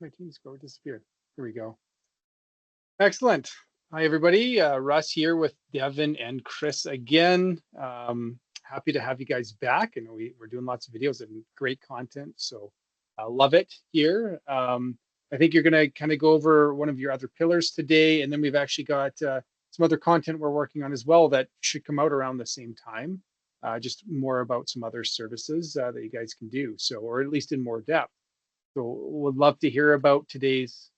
My team's go disappeared. Here we go. Excellent. Hi, everybody. Russ here with Devin and Chris again. Happy to have you guys back. I know we're doing lots of videos and great content, so I love it here. I think you're going to kind of go over one of your other pillars today, and then we've actually got some other content we're working on as well that should come out around the same time. Just more about some other services that you guys can do, so or at least in more depth. So would love to hear about today's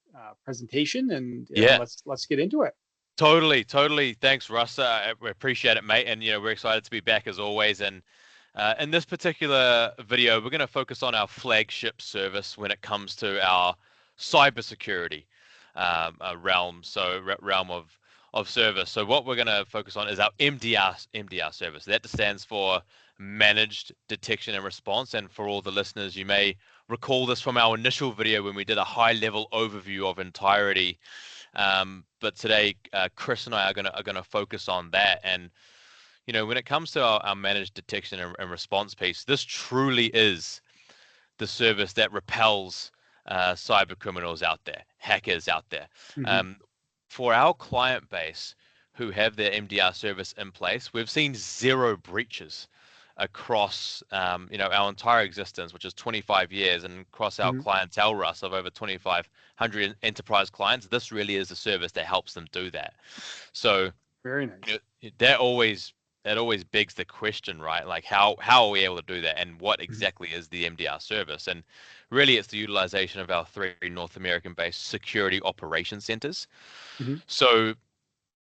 presentation, and Yeah, let's get into it. totally. Thanks, Russ. We appreciate it, mate. And we're excited to be back as always. And in this particular video, we're going to focus on our flagship service when it comes to our cybersecurity realm. So realm of service. So what we're going to focus on is our MDR service. That stands for Managed Detection and Response. And for all the listeners, you may recall this from our initial video when we did a high-level overview of Ntirety. But today, Chris and I are gonna focus on that. And when it comes to our managed detection and response piece, this truly is the service that repels cyber criminals out there, hackers out there. Mm-hmm. For our client base who have their MDR service in place, we've seen 0 breaches across our entire existence, which is 25 years, and across our Mm-hmm. clientele, Russ, of over 2,500 enterprise clients. This really is a service that helps them do that. So Very nice. that always begs the question, right? Like how are we able to do that, and what Mm-hmm. exactly is the MDR service? And really, it's the utilization of our 3 North American-based security operations centers. Mm-hmm. So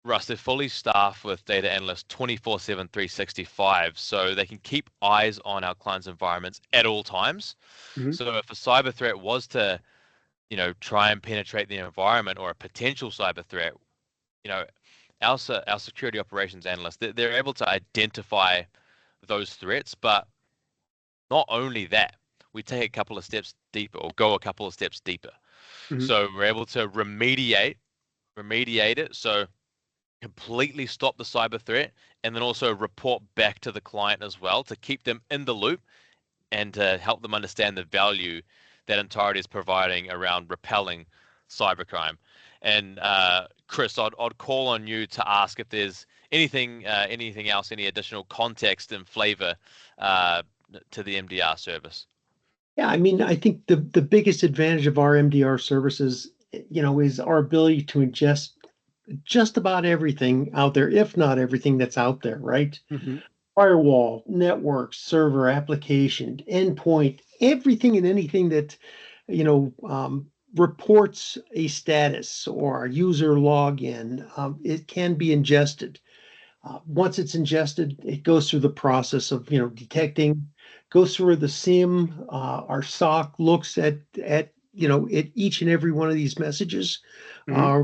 Russ, they're fully staffed with data analysts 24/7, 365, so they can keep eyes on our clients' environments at all times. Mm-hmm. So if a cyber threat was to, try and penetrate the environment, or a potential cyber threat, you know, our security operations analysts, they're able to identify those threats. But not only that, we take a couple of steps deeper, or go a couple of steps deeper. Mm-hmm. So we're able to remediate it. So completely stop the cyber threat, and then also report back to the client as well, to keep them in the loop and to help them understand the value that Ntirety is providing around repelling cybercrime. And Chris, I'd call on you to ask if there's anything else, any additional context and flavor to the MDR service. Yeah, I mean, I think the biggest advantage of our MDR services, is our ability to ingest just about everything out there, if not everything that's out there, right? Mm-hmm. Firewall, network, server, application, endpoint, everything and anything that, reports a status or a user login, it can be ingested. Once it's ingested, it goes through the process of, detecting, goes through the SIM. Our SOC looks at each and every one of these messages, Mm-hmm.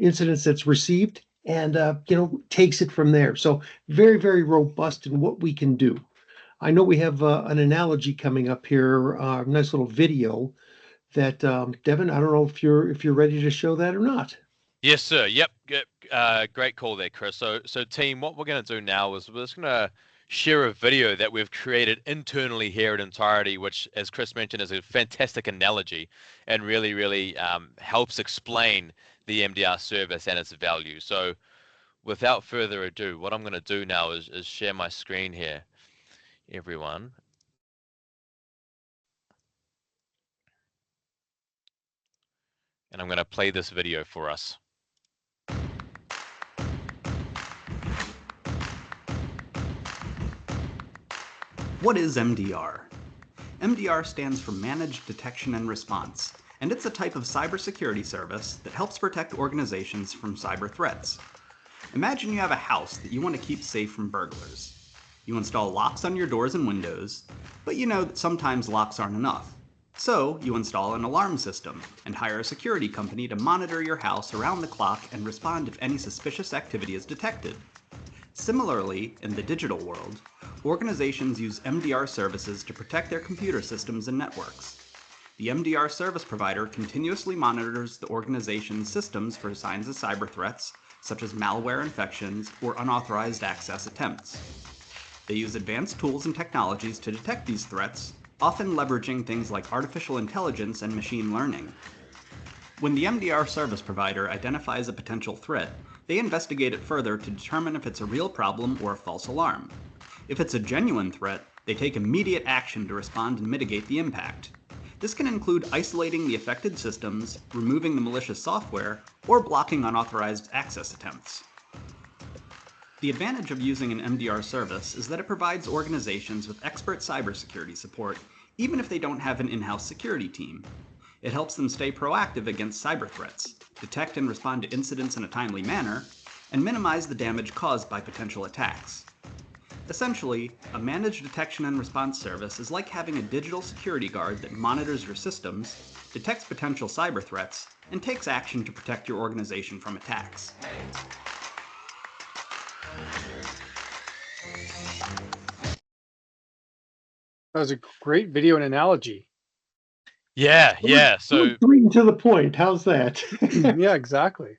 incidents that's received, and takes it from there. So very, very robust in what we can do. I know we have an analogy coming up here, a nice little video that Devin, I don't know if you're ready to show that or not. Yes, sir. Yep. Great call there, Chris. So team, what we're going to do now is we're just going to share a video that we've created internally here at Ntirety, which, as Chris mentioned, is a fantastic analogy and really, really helps explain the MDR service and its value. So without further ado, what I'm going to do now is share my screen here, everyone. And I'm going to play this video for us. What is MDR? MDR stands for Managed Detection and Response, and it's a type of cybersecurity service that helps protect organizations from cyber threats. Imagine you have a house that you want to keep safe from burglars. You install locks on your doors and windows, but you know that sometimes locks aren't enough. So you install an alarm system and hire a security company to monitor your house around the clock and respond if any suspicious activity is detected. Similarly, in the digital world, organizations use MDR services to protect their computer systems and networks. The MDR service provider continuously monitors the organization's systems for signs of cyber threats, such as malware infections or unauthorized access attempts. They use advanced tools and technologies to detect these threats, often leveraging things like artificial intelligence and machine learning. When the MDR service provider identifies a potential threat, they investigate it further to determine if it's a real problem or a false alarm. If it's a genuine threat, they take immediate action to respond and mitigate the impact. This can include isolating the affected systems, removing the malicious software, or blocking unauthorized access attempts. The advantage of using an MDR service is that it provides organizations with expert cybersecurity support, even if they don't have an in-house security team. It helps them stay proactive against cyber threats, detect and respond to incidents in a timely manner, and minimize the damage caused by potential attacks. Essentially, a managed detection and response service is like having a digital security guard that monitors your systems, detects potential cyber threats, and takes action to protect your organization from attacks. That was a great video and analogy. Yeah. So Straight and to the point. How's that? Yeah, exactly.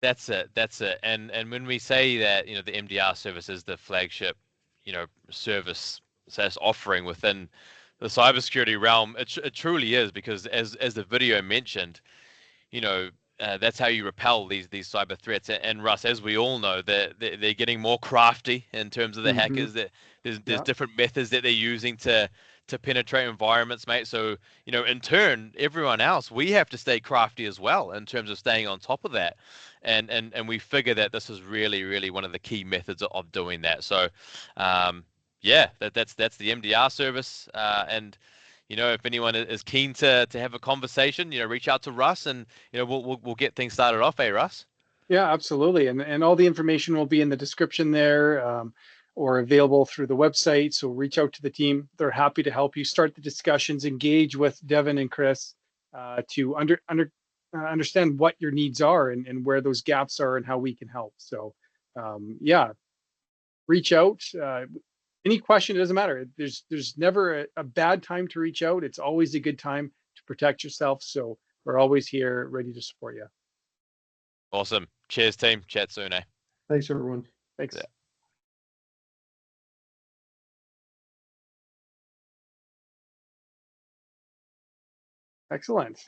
that's it. And when we say that, the MDR service is the flagship, service SaaS offering within the cybersecurity realm, it truly is, because as the video mentioned, that's how you repel these cyber threats. And Russ, as we all know, they're getting more crafty in terms of the hackers. That there's Yeah. different methods that they're using to penetrate environments, mate. So in turn, everyone else, we have to stay crafty as well in terms of staying on top of that. And we figure that this is really one of the key methods of doing that. So yeah, that's the MDR service. And if anyone is keen to have a conversation, reach out to Russ, and we'll get things started off, Russ? Yeah, absolutely. And all the information will be in the description there, or available through the website. So reach out to the team. They're happy to help you start the discussions, engage with Devin and Chris, to understand what your needs are, and where those gaps are and how we can help. So yeah, reach out. Any question, it doesn't matter. There's never a bad time to reach out. It's always a good time to protect yourself. So we're always here ready to support you. Awesome. Cheers, team. Chat soon, eh? Thanks, everyone. Thanks. Yeah. Excellent.